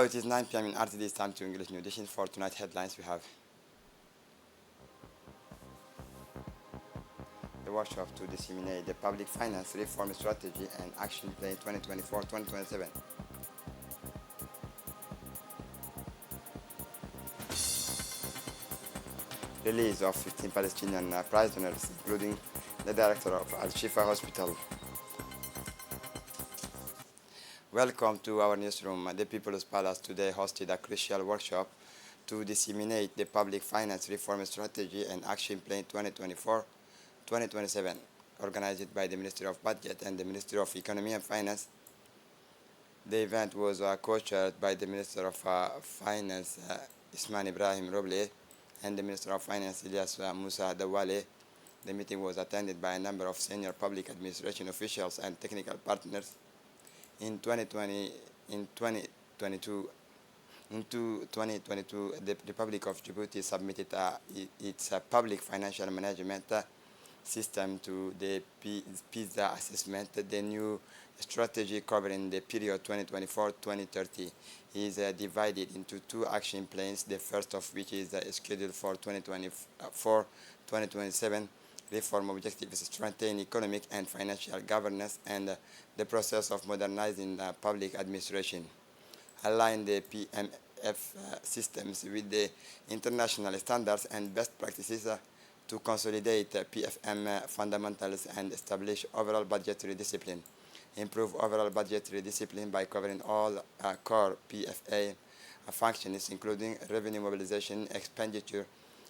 it is 9 p.m. in RTD. It's time to English New Edition. For tonight's headlines, we have the workshop to disseminate the public finance reform strategy and action plan 2024-2027. Release of 15 Palestinian prisoners, including the director of Al-Shifa Hospital. Welcome to our newsroom. The People's Palace today hosted a crucial workshop to disseminate the public finance reform strategy and action plan 2024-2027, organized by the Ministry of Budget and the Ministry of Economy and Finance. The event was co-chaired by the Minister of Finance, Isman Ibrahim Roble, and the Minister of Finance, Ilyas Musa Dawale. The meeting was attended by a number of senior public administration officials and technical partners. In 2022, the Republic of Djibouti submitted its public financial management system to the PISA assessment. The new strategy covering the period 2024-2030 is divided into two action plans, the first of which is scheduled for 2024-2027. Reform objectives strengthen economic and financial governance and the process of modernizing public administration, align the PMF systems with the international standards and best practices to consolidate PFM fundamentals and establish overall budgetary discipline, improve overall budgetary discipline by covering all core PFA functions, including revenue mobilization, expenditure,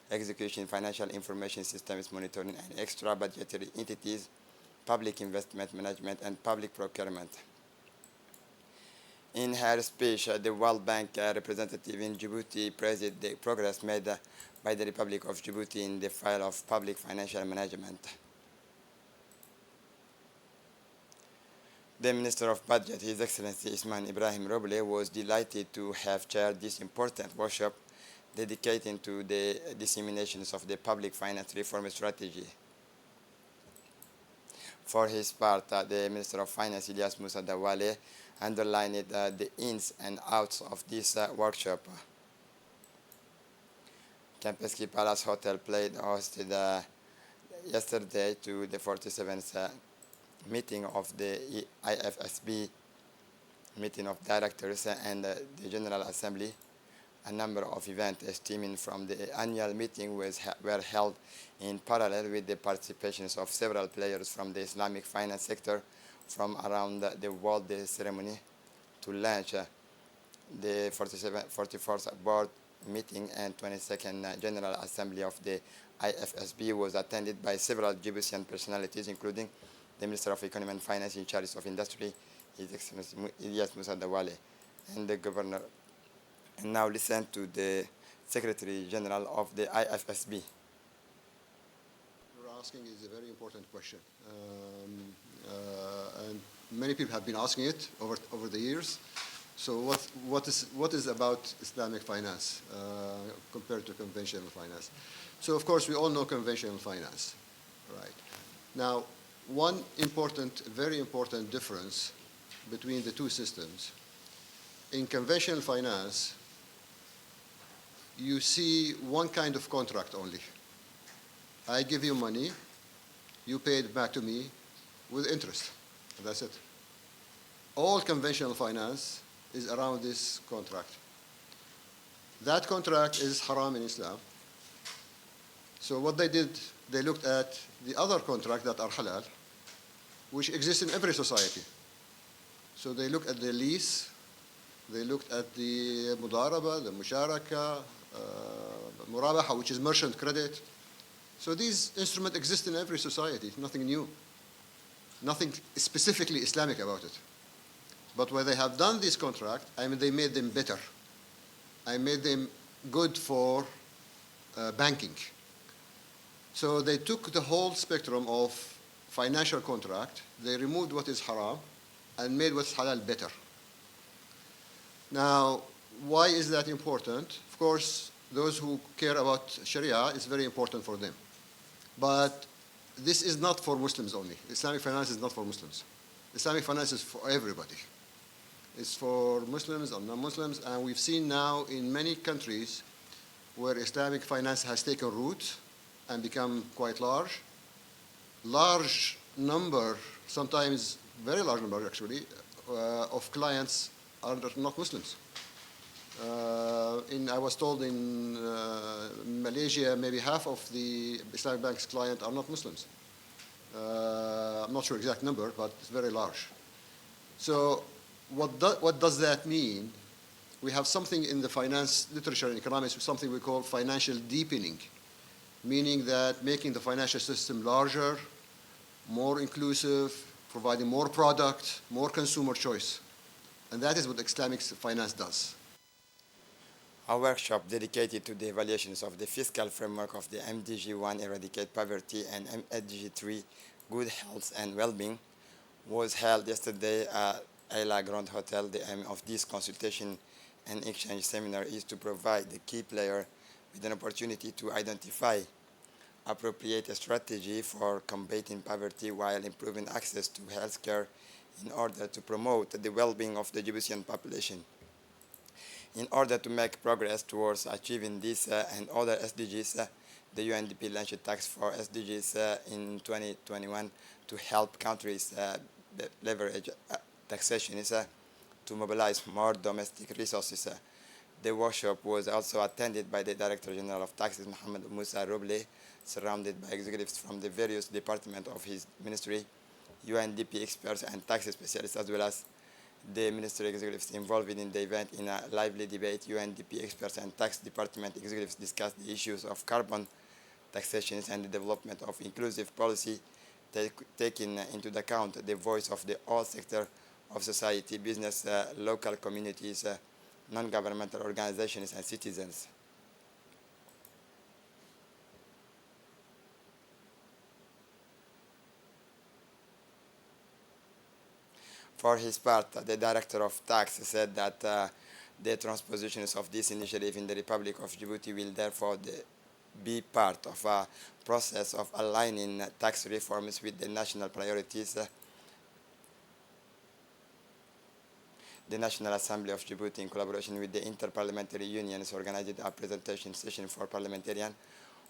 execution, financial information systems monitoring, and extra budgetary entities, public investment management, and public procurement. In her speech, the World Bank representative in Djibouti praised the progress made by the Republic of Djibouti in the field of public financial management. The Minister of Budget, His Excellency Isman Ibrahim Roble, was delighted to have chaired this important workshop dedicated to the disseminations of the public finance reform strategy. For his part, the Minister of Finance, Ilyas Musa Dawale, underlined the ins and outs of this workshop. Kempinski Palace Hotel hosted yesterday to the 47th meeting of the IFSB, meeting of directors and the General Assembly. A number of events stemming from the annual meeting were held in parallel with the participations of several players from the Islamic finance sector from around the world. The ceremony to launch the 44th board meeting and 22nd General Assembly of the IFSB was attended by several Djiboutian personalities, including the Minister of Economy and Finance in charge of industry, His Excellency Ilyas Musa Dawale, and the Governor. And now listen to the Secretary General of the IFSB. You're asking is a very important question. And many people have been asking it over the years. So what is about Islamic finance compared to conventional finance? So of course we all know conventional finance, right? Now, one very important difference between the two systems. In conventional finance, you see one kind of contract only. I give you money, you pay it back to me with interest. That's it. All conventional finance is around this contract. That contract is haram in Islam. So what they did, they looked at the other contracts that are halal, which exist in every society. So they looked at the lease, they looked at the mudaraba, the musharaka, murabaha, which is merchant credit. So these instruments exist in every society, nothing new, nothing specifically Islamic about it. But when they have done this contract, they made them better. I made them good for banking. So they took the whole spectrum of financial contract, they removed what is haram and made what's halal better. Now, why is that important? Of course, those who care about Sharia, it's very important for them. But this is not for Muslims only. Islamic finance is not for Muslims. Islamic finance is for everybody. It's for Muslims and non-Muslims, and we've seen now in many countries where Islamic finance has taken root and become quite large. Large number, sometimes very large number actually, of clients are not Muslims. I was told in Malaysia, maybe half of the Islamic Bank's clients are not Muslims. I'm not sure exact number, but it's very large. So what does that mean? We have something in the finance literature in economics, something we call financial deepening, meaning that making the financial system larger, more inclusive, providing more product, more consumer choice. And that is what Islamic finance does. A workshop dedicated to the evaluations of the fiscal framework of the MDG1 Eradicate Poverty and MDG3 Good Health and Well-being was held yesterday at Ayla Grand Hotel. The aim of this consultation and exchange seminar is to provide the key player with an opportunity to identify appropriate strategy for combating poverty while improving access to healthcare in order to promote the well-being of the Djiboutian population. In order to make progress towards achieving this and other SDGs, the UNDP launched a task for SDGs in 2021 to help countries leverage taxation to mobilize more domestic resources. The workshop was also attended by the Director General of Taxes, Mohamed Moussa Roble, surrounded by executives from the various departments of his ministry, UNDP experts and tax specialists, as well as the ministry executives involved in the event. In a lively debate, UNDP experts and tax department executives discussed the issues of carbon taxation and the development of inclusive policy, taking into account the voice of the all sector of society, business, local communities, non-governmental organizations, and citizens. For his part, the Director of Tax said that the transpositions of this initiative in the Republic of Djibouti will therefore be part of a process of aligning tax reforms with the national priorities. The National Assembly of Djibouti, in collaboration with the Interparliamentary Unions, organized a presentation session for parliamentarians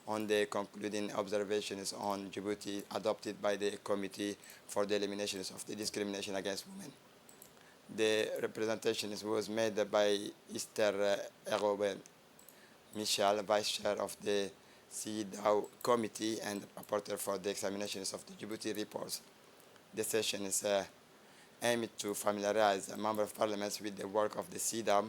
on the concluding observations on Djibouti adopted by the Committee for the Elimination of the Discrimination Against Women. The representation was made by Esther Eroben Michel, Vice Chair of the CEDAW Committee and rapporteur for the examinations of the Djibouti reports. The session is aimed to familiarize Member of Parliament with the work of the CEDAW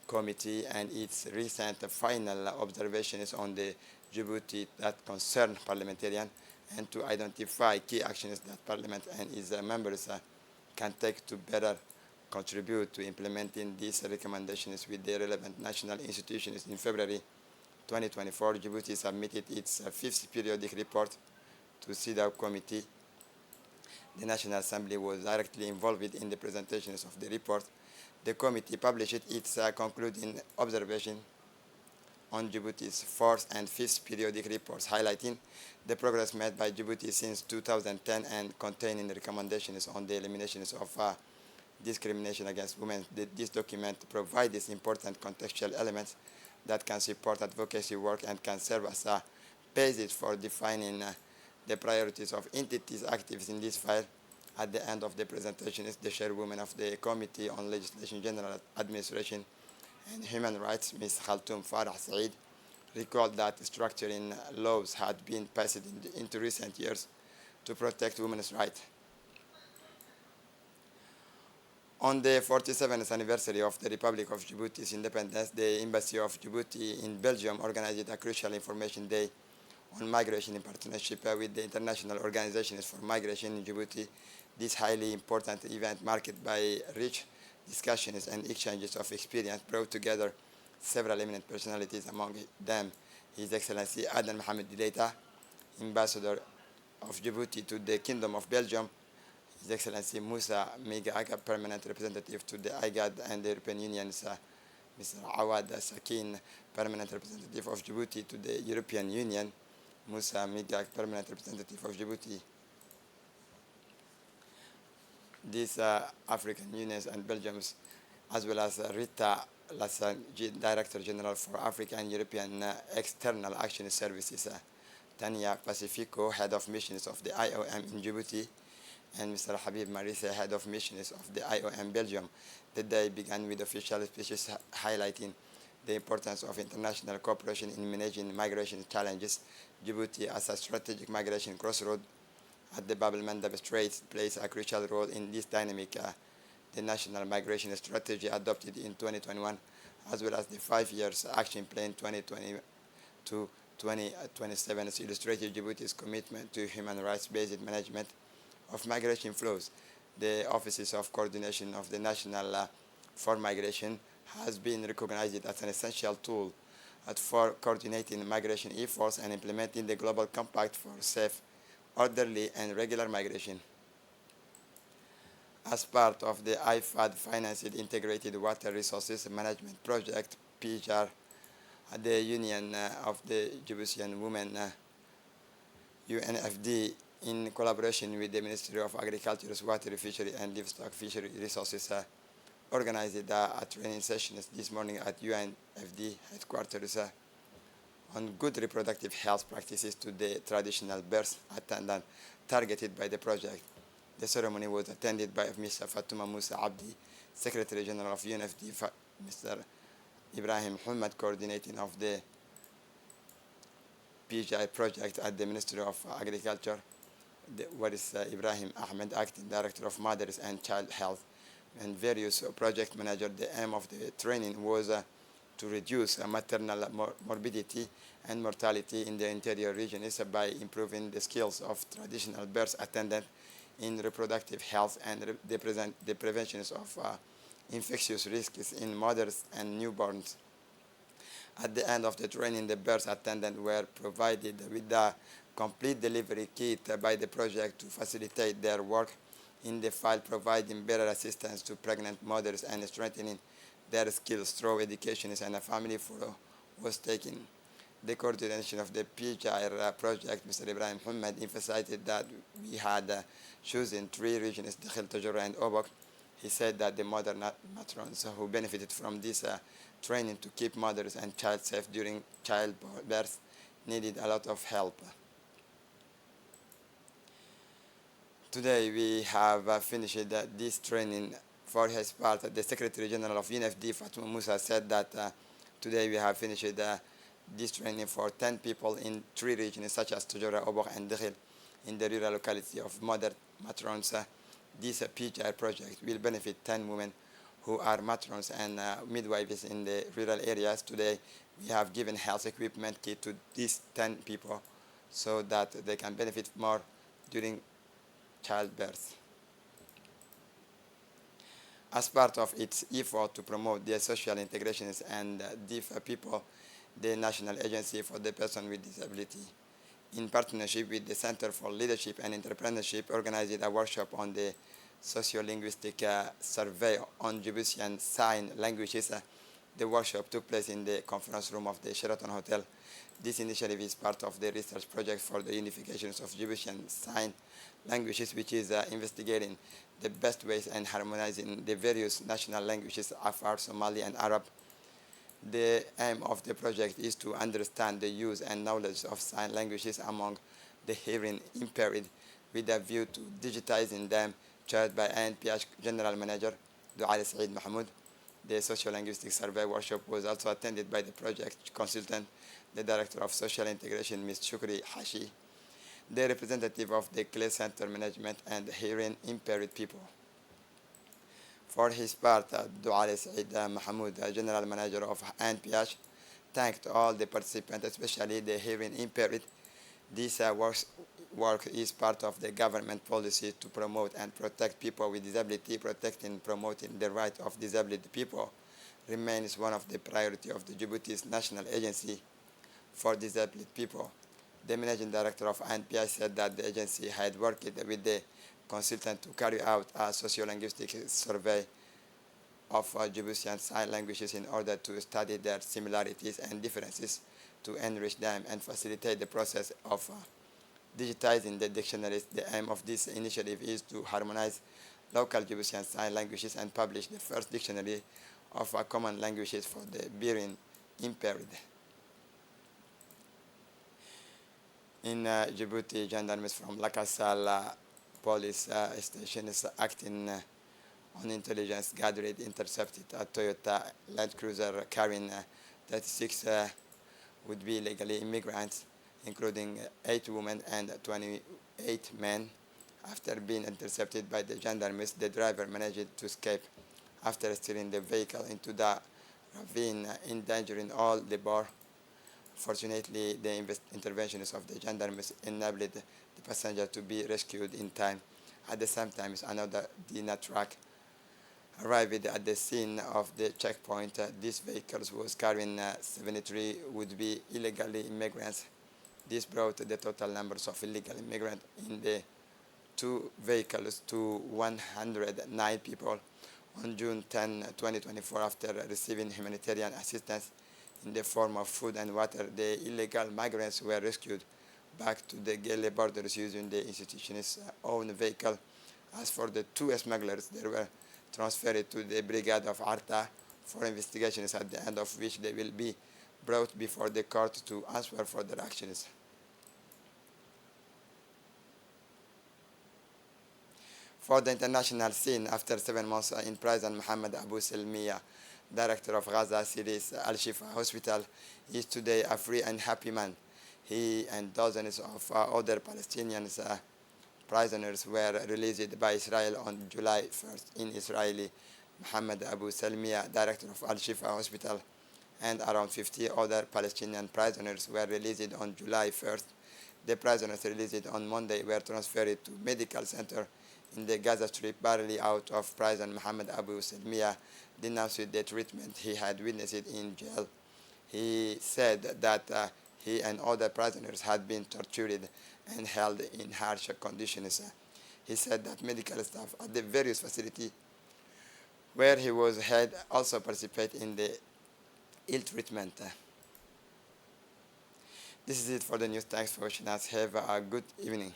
Committee and its recent final observations on the Djibouti that concern parliamentarians, and to identify key actions that Parliament and its members can take to better contribute to implementing these recommendations with the relevant national institutions. In February 2024, Djibouti submitted its fifth periodic report to CEDAW Committee. The National Assembly was directly involved in the presentations of the report. The committee published its concluding observation on Djibouti's fourth and fifth periodic reports, highlighting the progress made by Djibouti since 2010 and containing recommendations on the elimination of discrimination against women. This document provides important contextual elements that can support advocacy work and can serve as a basis for defining the priorities of entities active in this file. At the end of the presentation, the chairwoman of the Committee on Legislation, General Administration and Human Rights, Ms. Khaltoum Farah Said, recalled that structuring laws had been passed into recent years to protect women's rights. On the 47th anniversary of the Republic of Djibouti's independence, the Embassy of Djibouti in Belgium organized a crucial information day on migration in partnership with the International Organizations for Migration in Djibouti. This highly important event, marked by rich discussions and exchanges of experience, brought together several eminent personalities, among them His Excellency Aden Mohamed Dileita, Ambassador of Djibouti to the Kingdom of Belgium, His Excellency Moussa Migak, Permanent Representative to the IGAD and the European Union, Mr. Awad Sakin, Permanent Representative of Djibouti to the European Union, Moussa Migak, Permanent Representative of Djibouti. These African Unions and Belgium's as well as Rita Lassan, Director General for Africa and European External Action Services, Tania Pacifico, Head of Missions of the IOM in Djibouti, and Mr. Habib Marisa, Head of Missions of the IOM Belgium. The day began with official speeches highlighting the importance of international cooperation in managing migration challenges. Djibouti, as a strategic migration crossroad at the Bab el-Mandeb Strait, plays a crucial role in this dynamic. The National Migration Strategy adopted in 2021, as well as the 5 years action plan 2020 to 2027, illustrated Djibouti's commitment to human rights-based management of migration flows. The Offices of Coordination of the National for Migration has been recognized as an essential tool for coordinating migration efforts and implementing the Global Compact for safe, orderly, and regular migration. As part of the IFAD-financed Integrated Water Resources Management Project, PIJAR, the Union of the Djiboutian Women, UNFD, in collaboration with the Ministry of Agriculture, Water, Fishery, and Livestock Fishery Resources, organized a training session this morning at UNFD headquarters on good reproductive health practices to the traditional birth attendant targeted by the project. The ceremony was attended by Mr. Fatuma Musa Abdi, Secretary General of UNFD, Mr. Ibrahim Muhammad, coordinating of the PGI project at the Ministry of Agriculture, where is Ibrahim Ahmed, Acting Director of Mothers and Child Health, and various project managers. The aim of the training was to reduce maternal morbidity and mortality in the interior regions by improving the skills of traditional birth attendants in reproductive health and the prevention of infectious risks in mothers and newborns. At the end of the training, the birth attendants were provided with a complete delivery kit by the project to facilitate their work in the field, providing better assistance to pregnant mothers and strengthening their skills through education, and a family photo was taken. The coordination of the PGIR project, Mr. Ibrahim Muhammad, emphasized that we had chosen 3 regions, Dakhil, Tajura, and Obok. He said that the mother matrons who benefited from this training to keep mothers and child safe during childbirth needed a lot of help. Today we have finished this training. For his part, the Secretary General of UNFD, Fatuma Musa, said that today we have finished this training for 10 people in 3 regions such as Tajura, Obok, and Dakhil in the rural locality of Mother Matrons. This PGI project will benefit 10 women who are matrons and midwives in the rural areas. Today we have given health equipment kit to these 10 people so that they can benefit more during childbirth. As part of its effort to promote the social integrations and deaf people, the National Agency for the Person with Disability, in partnership with the Center for Leadership and Entrepreneurship, organized a workshop on the sociolinguistic survey on Djiboutian sign languages. The workshop took place in the conference room of the Sheraton Hotel. This initiative is part of the research project for the unification of Djiboutian sign languages, which is investigating the best ways and harmonizing the various national languages, Afar, Somali, and Arab. The aim of the project is to understand the use and knowledge of sign languages among the hearing impaired with a view to digitizing them, chaired by ANPH General Manager Duale Saeed Mahmoud. The sociolinguistic survey workshop was also attended by the project consultant, the Director of Social Integration, Ms. Shukri Hashi, the representative of the Clay Center Management and Hearing Impaired People. For his part, Duale Saeed Mahmoud, General Manager of ANPH, thanked all the participants, especially the hearing impaired. This work is part of the government policy to promote and protect people with disability. Protecting and promoting the right of disabled people remains one of the priorities of the Djibouti's National Agency for Disabled People. The Managing Director of ANPI said that the agency had worked with the consultant to carry out a sociolinguistic survey of Djiboutian sign languages in order to study their similarities and differences, to enrich them and facilitate the process of digitizing the dictionaries. The aim of this initiative is to harmonize local Djiboutian sign languages and published the first dictionary of common languages for the hearing impaired. In Djibouti, gendarmes from Lakasal police station is acting on intelligence gathered intercepted a Toyota Land Cruiser carrying 36 would be illegally immigrants, including 8 women and 28 men. After being intercepted by the gendarmes, the driver managed to escape after steering the vehicle into the ravine, endangering all the bar. Fortunately, the interventions of the gendarmes enabled the passenger to be rescued in time. At the same time, another Dina truck arrived at the scene of the checkpoint. These vehicles was carrying 73 would-be illegally immigrants. This brought the total numbers of illegal immigrants in the 2 vehicles to 109 people. On June 10, 2024, after receiving humanitarian assistance in the form of food and water, the illegal migrants were rescued back to the Gele borders using the institution's own vehicle. As for the 2 smugglers, they were transferred to the Brigade of Arta for investigations, at the end of which they will be brought before the court to answer for their actions. For the international scene, after 7 months in prison, Mohammed Abu Selmiya, director of Gaza City's Al-Shifa Hospital, is today a free and happy man. He and dozens of other Palestinian prisoners were released by Israel on July 1st. In Israeli, Mohammed Abu Selmiya, director of Al-Shifa Hospital, and around 50 other Palestinian prisoners were released on July 1st. The prisoners released on Monday were transferred to medical center in the Gaza Strip. Barely out of prison, Mohammed Abu Selmiya denounced the treatment he had witnessed in jail. He said that he and other prisoners had been tortured and held in harsh conditions. He said that medical staff at the various facilities where he was held also participate in the ill treatment. This is it for the news. Thanks for watching us. Have a good evening.